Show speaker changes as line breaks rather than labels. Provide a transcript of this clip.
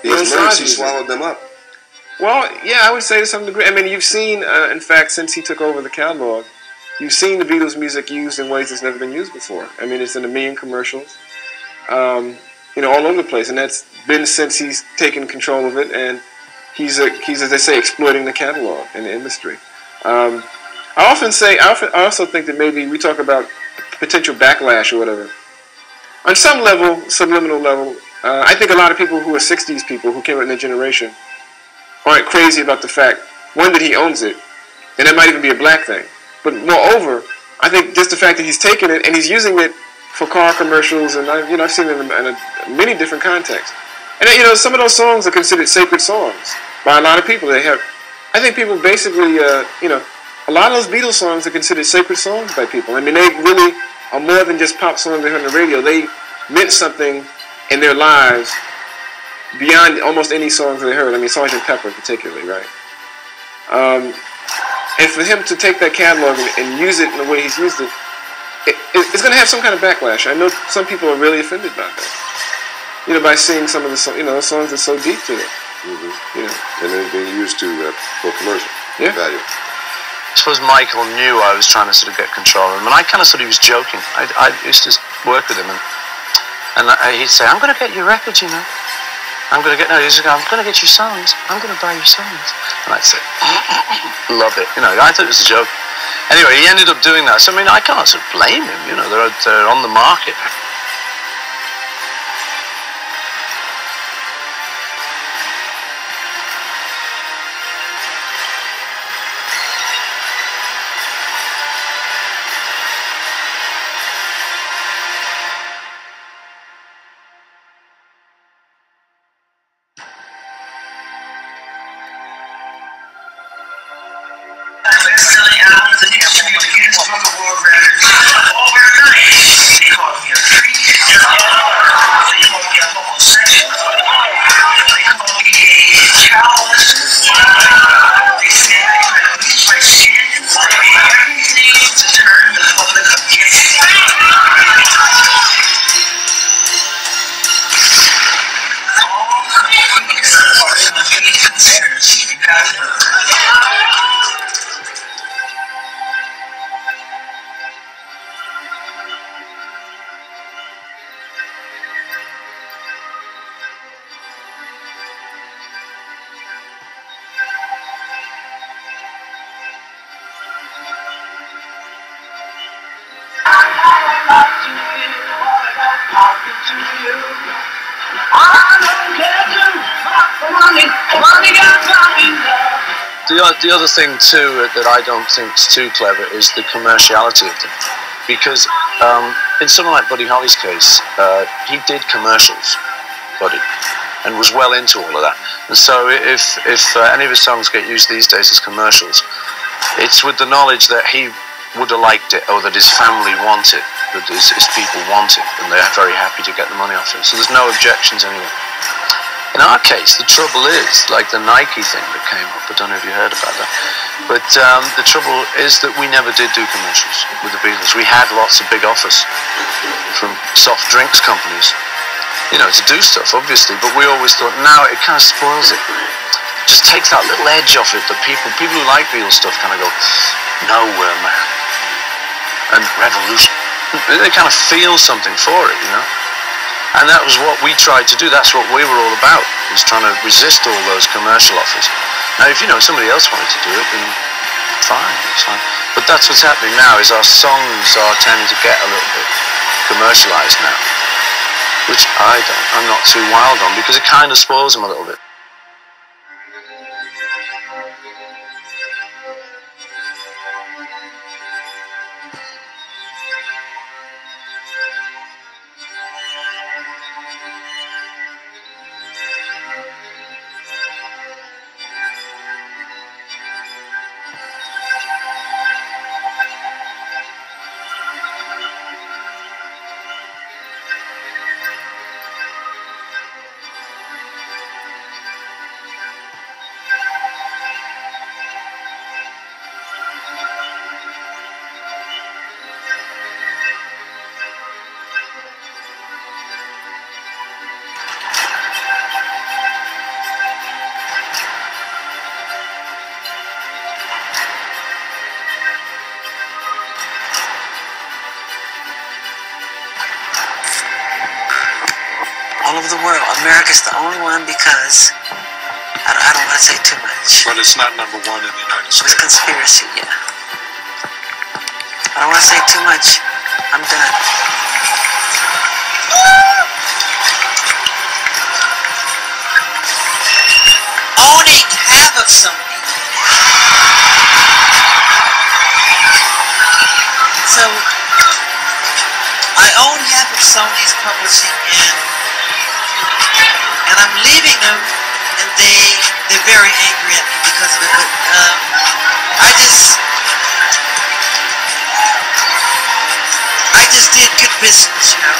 He swallowed them up.
Well, yeah, I would say to some degree. I mean, you've seen, in fact, since he took over the catalog, you've seen the Beatles' music used in ways that's never been used before. I mean, it's in a million commercials, all over the place, and that's been since he's taken control of it, and he's as they say, exploiting the catalog in the industry. I also think that maybe we talk about potential backlash or whatever. On some level, subliminal level, I think a lot of people who are 60s people who came up in their generation aren't crazy about the fact, one, that he owns it, and that might even be a black thing. But moreover, I think just the fact that he's taken it and he's using it for car commercials, and I've seen it in many different contexts. And some of those songs are considered sacred songs by a lot of people. I think people basically, a lot of those Beatles songs are considered sacred songs by people. I mean, they really are more than just pop songs they heard on the radio. They meant something in their lives beyond almost any songs they heard. I mean, Sgt. Pepper particularly, right? And for him to take that catalog and use it in the way he's used it, it's going to have some kind of backlash. I know some people are really offended by that. By seeing some of the songs that's so deep to it.
Mm-hmm. And they're being used for commercial value.
I suppose Michael knew I was trying to sort of get control of him, and I kind of thought he was joking. I used to work with him, and he'd say, "I'm going to get your records, you know. I'm going to get your songs. I'm going to buy your songs." And I'd say, "Love it." I thought it was a joke. Anyway, he ended up doing that. So, I mean, I can't sort of blame him. They're on the market. The other thing too that I don't think is too clever is the commerciality of them, because in someone like Buddy Holly's case, he did commercials, Buddy, and was well into all of that. And so if any of his songs get used these days as commercials, it's with the knowledge that he would have liked it, or that his family want it, that his people want it, and they're very happy to get the money off it. So there's no objections anyway. In our case, the trouble is, like the Nike thing that came up, I don't know if you heard about that, but the trouble is that we never did do commercials with the Beatles. We had lots of big offers from soft drinks companies, to do stuff, obviously, but we always thought, now it kind of spoils it. Just takes that little edge off it that people who like Beatles stuff kind of go, "Nowhere Man," and "Revolution." They kind of feel something for it, And that was what we tried to do. That's what we were all about, was trying to resist all those commercial offers. Now, if somebody else wanted to do it, then fine, it's fine. But that's what's happening now, is our songs are tending to get a little bit commercialized now, which I'm not too wild on, because it kind of spoils them a little bit.
all over the world. America's the only one because I don't want to say too much.
But it's not number one in the United States.
It's conspiracy, yeah. I don't want to say too much. I'm done. Owning half of Sony. So I own half of Sony's publishing, and I'm leaving them, and they're very angry at me because of it. But I just did good business, you know.